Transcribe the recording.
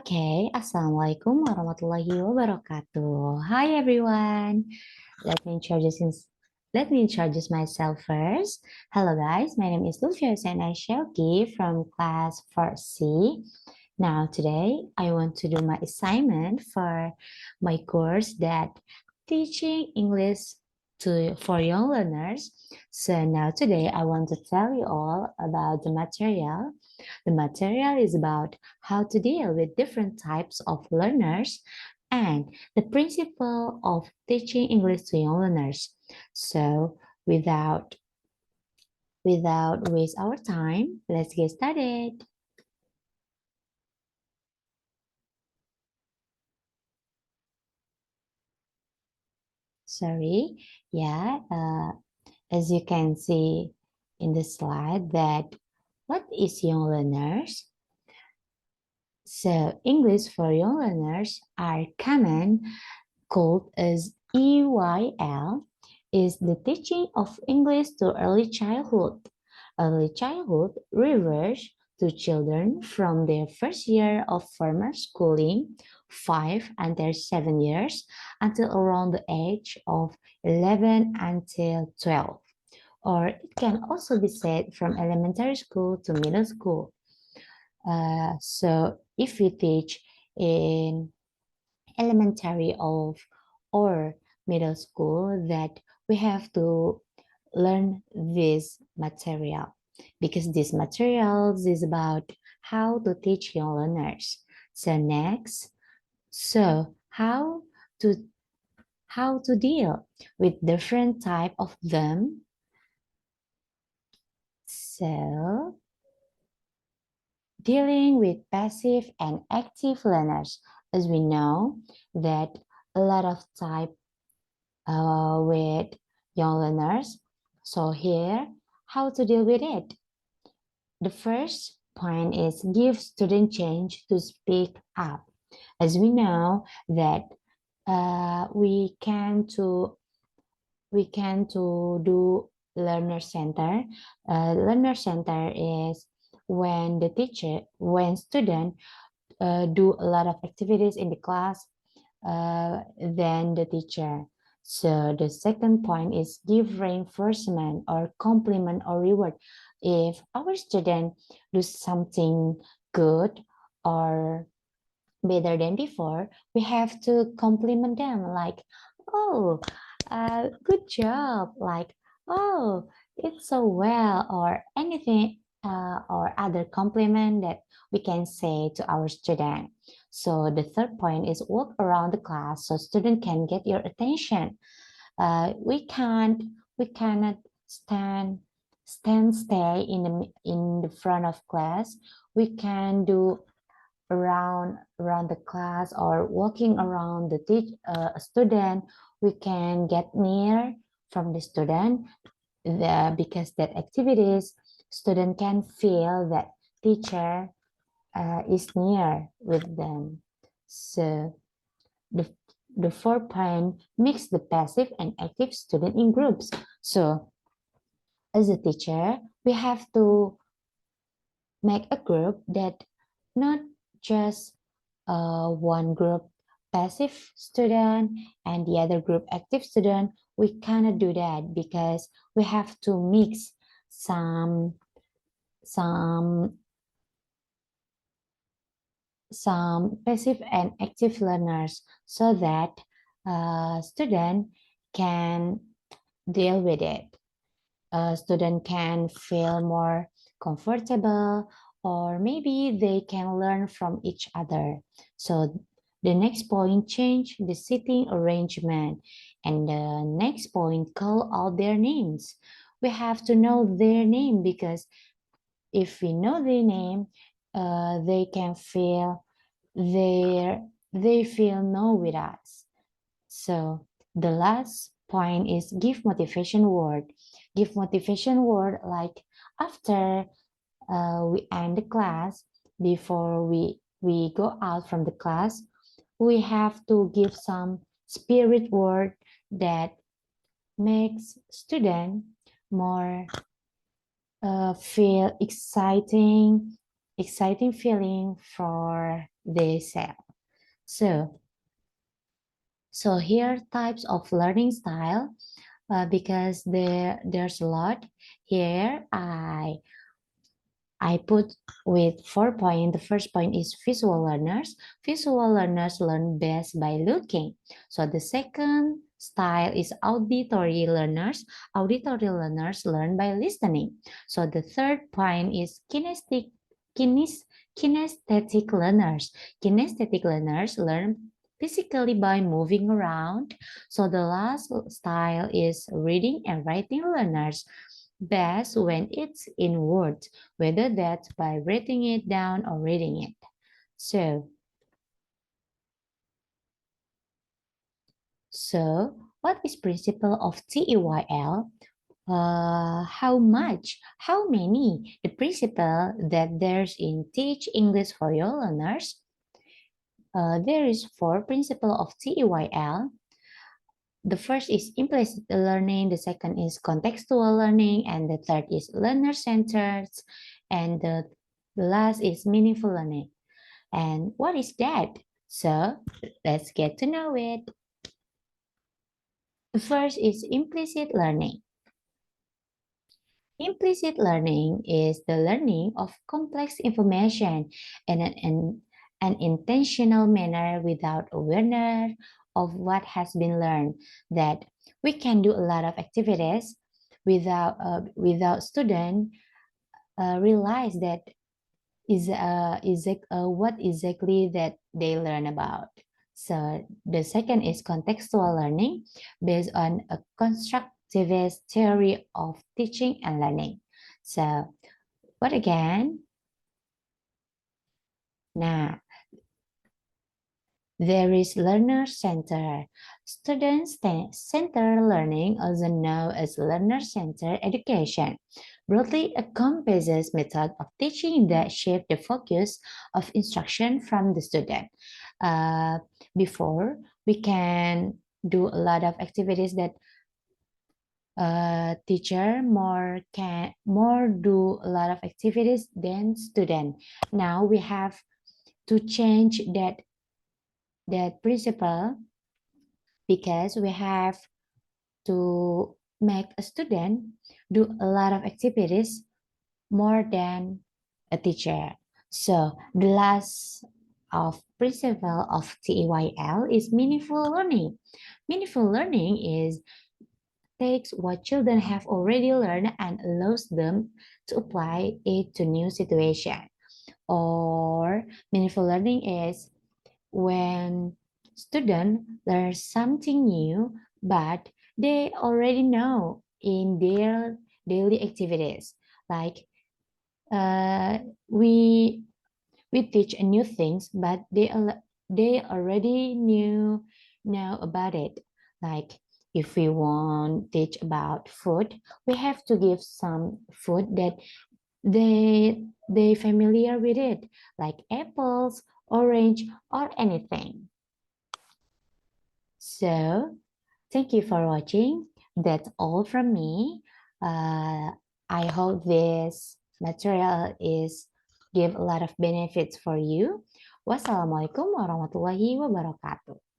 Okay, Assalamualaikum warahmatullahi wabarakatuh. Hi everyone. Let me introduce let me introduce myself first. Hello guys, my name is Luthfiah and Assyauqy from class 4C. Now today I want to do my assignment for my course that teaching English for young learners. So now today I want to tell you all about the material. The material is about how to deal with different types of learners and the principle of teaching English to young learners. So without waste our time, let's get started. Sorry, yeah, as you can see in the slide that what is young learners? So English for young learners are common called as EYL is the teaching of English to early childhood. Early childhood refers to children from their first year of formal schooling, 5 until 7 years, until around the age of 11 until 12. Or it can also be said from elementary school to middle school. So if you teach in elementary of or middle school, that we have to learn this material because this materials is about how to teach young learners. So next, so to how to deal with different type of them. So dealing with passive and active learners, as we know that a lot of type with young learners. So here, how to deal with it? The first point is give student change to speak up. As we know that we can to do learner center. Learner center is when student do a lot of activities in the class than the teacher. So the second point is give reinforcement or compliment or reward. If our student do something good or better than before, we have to compliment them like, oh, good job, like, oh, it's so well, or anything or other compliment that we can say to our student. So the third point is walk around the class so student can get your attention. We cannot stay in the front of class. We can do around the class or walking around the student. We can get near from the student because that activities student can feel that teacher is near with them. So the the fourth point mix the passive and active student in groups. So as a teacher, we have to make a group that not just one group passive student and the other group active student. We cannot do that because we have to mix some some some passive and active learners so that student can deal with it. A student can feel more comfortable or maybe they can learn from each other. So the next point, change the seating arrangement. And the next point, call out their names. We have to know their name because if we know their name, they can feel they feel know with us. So the last point is give motivation word. Give motivation word like after we end the class, before we go out from the class, we have to give some spirit word that makes student more feel exciting feeling they sell. So, so here types of learning style, because there's a lot. Here I put with 4 points. The first point is visual learners. Visual learners learn best by looking. So the second style is auditory learners. Auditory learners learn by listening. So the third point is kines, kinesthetic learners. Kinesthetic learners learn physically by moving around. So the last style is reading and writing learners best when it's in words, whether that's by writing it down or reading it. So, what is principle of TEYL? How much, how many? The principle that there's in Teach English for Your Learners. There is four principle of TEYL. The first is implicit learning, the second is contextual learning, and the third is learner-centered, and the last is meaningful learning. And what is that? So let's get to know it. The first is implicit learning. Implicit learning is the learning of complex information in an intentional manner without awareness of what has been learned. That we can do a lot of activities without student realize that what exactly that they learn about. So the second is contextual learning based on a constructivist theory of teaching and learning. So what again? Now, there is learner center. Student center learning, also known as learner center education, broadly encompasses method of teaching that shape the focus of instruction from the student. Uh, Before, we can do a lot of activities that teacher more do a lot of activities than student. Now we have to change that principle, because we have to make a student do a lot of activities more than a teacher. So the last of principle of TEYL is meaningful learning. Meaningful learning is takes what children have already learned and allows them to apply it to new situation. Or meaningful learning is when students learn something new, but they already know in their daily activities. Like uh, we we teach new things, but they already know about it. Like if we want teach about food, we have to give some food that they familiar with it, like apples, orange, or anything. So thank you for watching. That's all from me. I hope this material is give a lot of benefits for you. Wassalamualaikum warahmatullahi wabarakatuh.